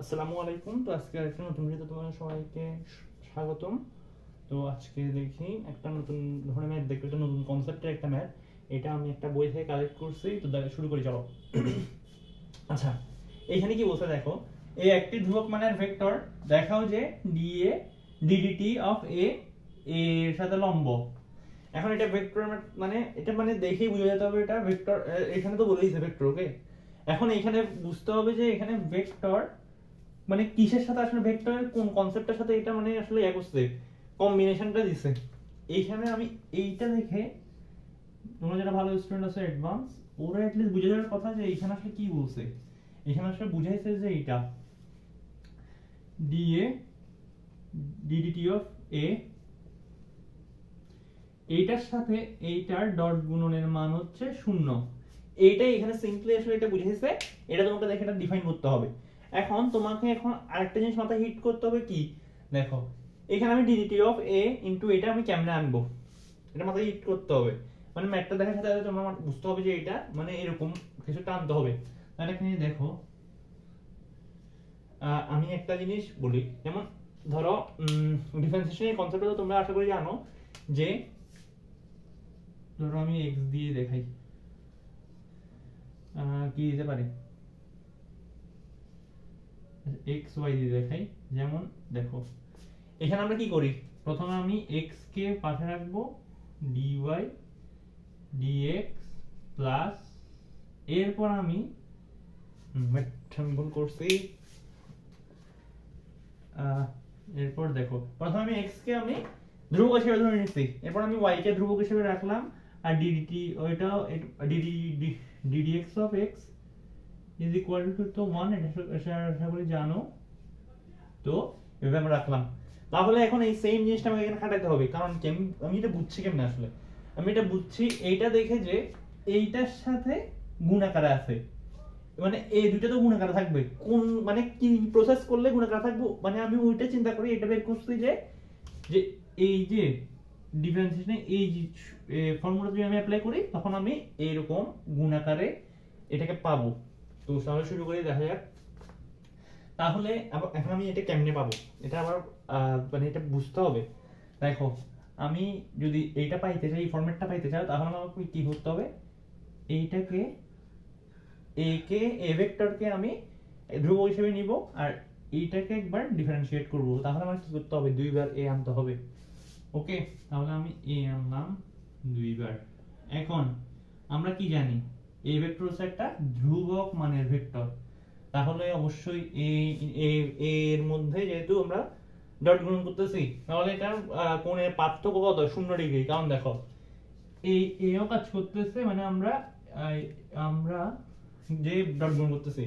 আসসালামু আলাইকুম। তো আজকে একটা নতুন ভিডিওতে তোমাদের সবাইকে স্বাগতম। তো আজকে দেখি একটা নতুন ধরনের ম্যাথ দেখবে, একটা নতুন কনসেপ্টের একটা ম্যাথ। এটা আমি একটা বই থেকে কালেক্ট করছি, তো শুরু করি চলো। আচ্ছা, এইখানে কি বলছে দেখো, এ একটি ধ্রুবক মানের ভেক্টর দেখাও যে ডিএ ডিডিটি অফ এ এর সাথে লম্ব। এখন এটা ভেক্টর মানে এটা মানে দেখেই বুঝে যেতে হবে এটা ভেক্টর। এখানে তো বলেইছে ভেক্টর, ওকে। এখন এখানে বুঝতে হবে যে এখানে ভেক্টর মানে কিসের সাথে আসলে ভেক্টরের কোন কনসেপ্টের সাথে এটা মানে আসলে এক হচ্ছে, কম্বিনেশনটা দিছে। এইখানে আমি এইটা দেখে, তোমরা যারা ভালো স্টুডেন্ট আছে অ্যাডভান্স, ওরা অ্যাটলিস্ট বুঝে যাওয়ার কথা যে এইখানে আসলে কি বলছে। এখানে আসলে বুঝাইছে যে এইটা ডিএ ডিডিটি অফ এ, এইটার সাথে এইটার ডট গুণনের মান হচ্ছে 0। এইটাই এখানে সিম্পলি আসলে এটা বুঝাইছে। এটা তোমাকে দেখে এটা ডিফাইন করতে হবে। এখন তোমাকে আরেকটা জিনিস মাথায় হিট করতে হবে কি, দেখো এখানে আমি ডিডিটি অফ এ ইনটু এটা আমি কেমনে আনবো, এটা মাথায় হিট করতে হবে। মানে ম্যাথটা দেখার সাথে সাথে তোমার বুঝতে হবে যে এটা মানে এরকম কিছু টানতে হবে। তাহলে এখানে দেখো, আমি একটা জিনিস বলি, যেমন ধরো ডিফারেন্সিয়েশনের কনসেপ্টটা তোমরা আশা করি জানো যে, ধরো আমি এক্স দিয়ে দেখাই, কি দিতে পারি, এক্স ওয়াই দিয়ে দেখাই। যেমন দেখো এখানে আমরা কি করি, প্রথমে আমি এক্স কে পাশে রাখবো, ডিওয়াই ডিএক্স প্লাস, এরপর আমি ভুল করছি, এরপর দেখো প্রথমে আমি এক্স কে আমি ধ্রুবক হিসেবে ধরে নিচ্ছি, এরপর আমি ওয়াই কে ধ্রুবক হিসেবে রাখলাম, আর ডিডিটি ওইটা ddx of x is equal to তো 1, এটা আশা করি জানো। তো এভাবে আমরা রাখলাম। তাহলে এখন এই সেম জিনিসটা আমাকে এখানে খাটাতে হবে, কারণ আমি এটা বুঝছি কেমনে আসলে, আমি এটা বুঝছি এইটা দেখে যে এইটার সাথে গুণাকারে আছে, মানে এই দুইটা তো গুণাকারে থাকবে, কোন মানে কি প্রসেস করলে গুণাকারে থাকবো, মানে আমি ওইটা চিন্তা করি, এটা বের করছি যে যে এই যে ডিফারেন্সিয়েশনে এই ফর্মুলা যদি আমি অ্যাপ্লাই করি তখন আমি এইরকম গুণাকারে এটাকে পাবো। তো তাহলে শুরু করি, দেখা যাক। তাহলে এখন আমি এটা কেমনে পাবো, এটা আবার মানে এটা বুঝতে হবে। দেখো আমি যদি এইটা পাইতে চাই, এই ফরম্যাটটা পাইতে চাই, তাহলে আমাকে কি করতে হবে, এইটাকে এ কে এ ভেক্টরকে আমি ধ্রুবক হিসেবে নিব, আর এইটাকে একবার ডিফারেন্সিয়েট করব। তাহলে আমার কি করতে হবে, দুইবার এ আনতে হবে। ওকে, তাহলে আমি এ আনলাম দুইবার। এখন আমরা কি জানি, এ ভেক্টর হচ্ছে একটা ধ্রুবক মানের ভেক্টর, তাহলে অবশ্যই এর মধ্যে যেহেতু আমরা ডট গুণন করতেছি, তাহলে এটার কোণের পার্থক্য কত, 0 ডিগ্রি। কারণ দেখো এই এও কাজ করতেছে, মানে আমরা আমরা যে ডট গুণন করতেছি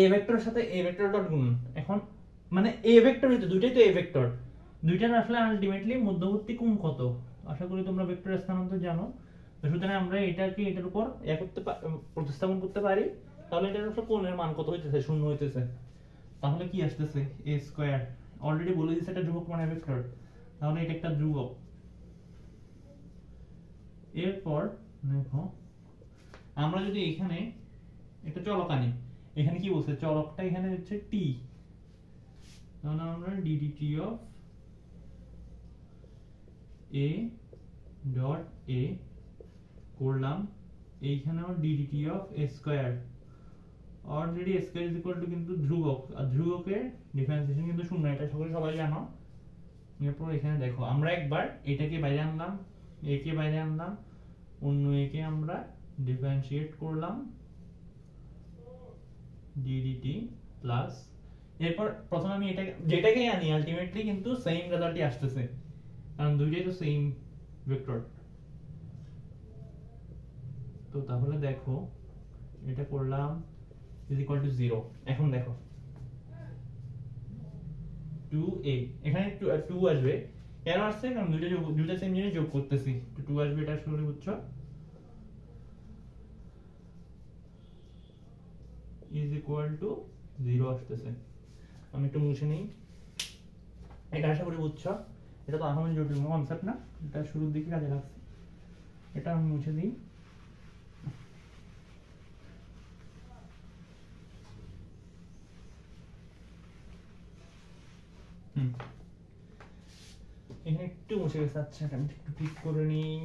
এ ভেক্টরের সাথে এ ভেক্টর ডট গুণন, এখন মানে এ ভেক্টর হইতো দুইটাই, তো এ ভেক্টর দুইটার আসলে আলটিমেটলি মধ্যবর্তী কোণ কত, আশা করি তোমরা ভেক্টরের স্থানান্তর জানো। সুতরাং আমরা এটাকে এটার উপর প্রতিস্থাপন করতে পারি, তাহলে এটার আসলে কোণের মান কত হইতেছে, 0 হইতেছে। তাহলে কি আসতেছে, এ স্কয়ার, অলরেডি বলে দিয়েছে এটা ধ্রুবক মানে ভেক্টর, তাহলে এটা একটা ধ্রুবক। এরপর দেখো আমরা যদি এখানে একটা চলক আনি, এখানে কি বলছে, চলকটা এখানে হচ্ছে টি, তাহলে আমরা DDT of A dot A করলাম, এইখানে আবার DDT of A square, already A square is equal to কিন্তু ধ্রুবক, আর ধ্রুবকের ডিফারেন্সিয়েশন কিন্তু 0, এটা সবাই জানো। এরপর এখানে দেখো আমরা একবার এটাকে বাইরে আনলাম, এ কে বাইরে আনলাম, অন্য এ কে আমরা ডিফারেন্সিয়েট করলাম, ডিডিটি প্লাস, এরপর প্রথমে আমি এটা যেটাকে আনি আলটিমেটলি কিন্তু সেম রেজাল্টই আসতেছে, কারণ দুইটাই তো সেম ভেক্টর। তো তাহলে দেখো এটা করলাম ইজ ইকুয়াল টু 0। এখন দেখো 2a, এখানে 2 আসবে, কেন আসছে, কারণ দুইটা সেম জিনিস যোগ করতেছি, 2 আসবে, এটা আসলে বুঝছো, ইজ ইকুয়াল টু 0 আসতেছে। আমি একটু মুছে নেই, এটা আশা করি বুঝছো, এটা তো আহমেদ জটিল কনসেপ্ট না, এটা শুরুর দিকে কাজে লাগছে। এটা আমি মুছে দিই, এখানে একটু মুছে গেছে। আচ্ছা আমি একটু ঠিক করে নিই।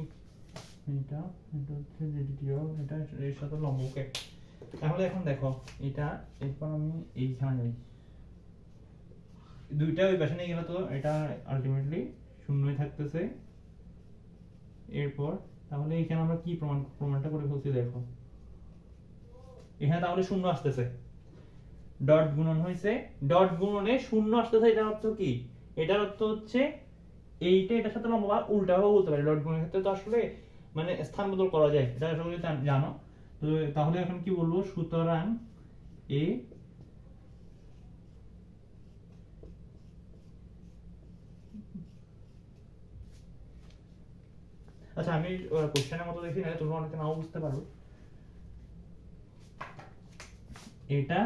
এটা এটা হচ্ছে দ্বিতীয়, এটা এর সাথে লম্ব। ওকে, তাহলে এখন দেখো এটা, এরপর আমি এইখানে যাই, দুইটা ওই পাশে নিয়ে গেলে তো এটা আলটিমেটলি শূন্যই থাকতেছে। এরপর তাহলে এখানে আমরা কি প্রমাণটা করে ফেলছি দেখো, এখানে তাহলে শূন্য আসতেছে, ডট গুণন হয়েছে, ডট গুণনে শূন্য আসতেছে। এটার অর্থ কি? এটার অর্থ হচ্ছে এইটা এটার সাথে লম্ব, বা উল্টাভাবে বলতে পারি, ডট গুণনের ক্ষেত্রে তো আসলে মানে স্থান বদল করা যায়, এটা আসলে জানো। তো তাহলে এখন কি বলবো, সুতরাং এ আচ্ছা আমি কোশ্চেনের মতো দেখি না, তোমরা অনেকে নাও বুঝতে পারো। এটা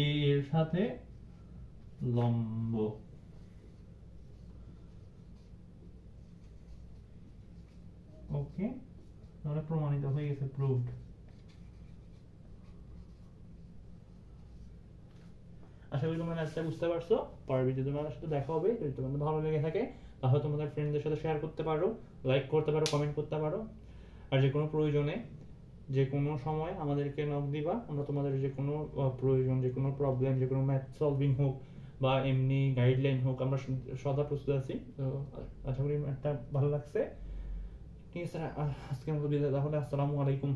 এ এর সাথে লম্ব। ওকে, তাহলে প্রমাণিত হয়ে গেছে, প্রুভড। আশা করি তোমরা ম্যাথটা বুঝতে পারছো। পরের ভিডিওতে তোমাদের সাথে দেখা হবে। যদি তোমাদের ভালো লেগে থাকে তাহলে তোমাদের ফ্রেন্ডদের সাথে শেয়ার করতে পারো, লাইক করতে পারো, কমেন্ট করতে পারো। আর যে কোনো প্রয়োজনে যে কোনো সময় আমাদেরকে নক দিবা, আমরা তোমাদের যে কোনো প্রয়োজন, যে কোনো প্রবলেম, যে কোনো ম্যাথ সলভিং হোক বা এমনি গাইডলাইন হোক, আমরা সদা প্রস্তুত আছি। তো আশা করি ম্যাথটা ভালো লাগছে। ঠিক আছে, আজকে আমাদের বিদায় তাহলে। আসসালামু আলাইকুম।